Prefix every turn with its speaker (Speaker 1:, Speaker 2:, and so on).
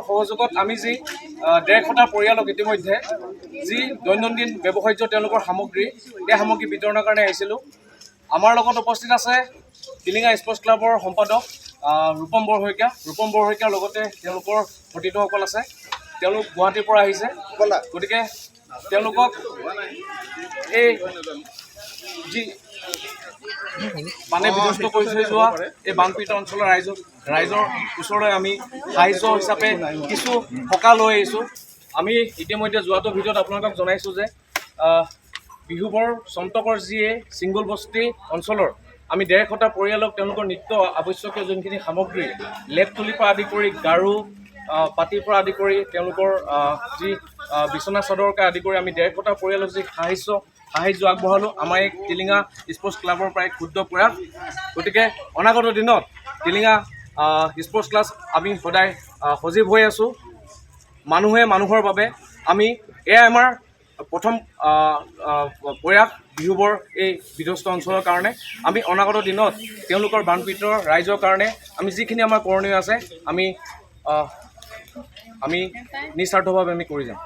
Speaker 1: সহযোগত আমি যি 150টা পৰিয়ালক ইতিমধ্যে যি দৈনন্দিন ব্যৱহাৰ্য তেওঁলোকৰ সামগ্ৰী এই সামগ্ৰী বিতৰণৰ কাৰণে আহিছিলোঁ। আমাৰ লগত উপস্থিত আছে টিলিঙা স্পৰ্টছ ক্লাবৰ সম্পাদক ৰূপম বৰশইকীয়াৰ লগতে তেওঁলোকৰ সতীৰ্থসকল আছে। তেওঁলোক গুৱাহাটীৰ পৰা আহিছে, গতিকে তেওঁলোকক এই যি বানে বিধ্বস্ত কৰি থৈ যোৱা এই বানপীড়িত অঞ্চলৰ ৰাইজৰ ওচৰলৈ আমি সাহায্য হিচাপে কিছু সকাহ লৈ আহিছোঁ। আমি ইতিমধ্যে যোৱাটো ভিডিঅ'ত আপোনালোকক জনাইছোঁ যে বিহুবৰ চন্তকৰ যিয়ে ছিংগুল বস্তি অঞ্চলৰ আমি 150টা পৰিয়ালক তেওঁলোকৰ নিত্য আৱশ্যকীয় যোনখিনি সামগ্ৰী লেপ তুলিৰ পৰা আদি কৰি গাৰু পাতিৰ পৰা আদি কৰি তেওঁলোকৰ যি বিচনা চাদৰকে আদি কৰি আমি 150টা পৰিয়ালক যি সাহায্য আগবঢ়ালোঁ আমাৰ এই টিলিঙা স্পৰ্টছ ক্লাবৰ পৰা এক ক্ষুদ্ৰ প্ৰয়াস। গতিকে অনাগত দিনত টিলিঙা স্পৰ্টছ ক্লাব আমি সদায় সজীৱ হৈ আছোঁ মানুহে মানুহৰ বাবে। আমি এয়াই আমাৰ প্ৰথম প্ৰয়াস বিহুবৰ এই বিধ্বস্ত অঞ্চলৰ কাৰণে। আমি অনাগত দিনত তেওঁলোকৰ বানপীড়িত ৰাইজৰ কাৰণে আমি যিখিনি আমাৰ কৰণীয় আছে আমি নিস্বাৰ্থভাৱে আমি কৰি যাম।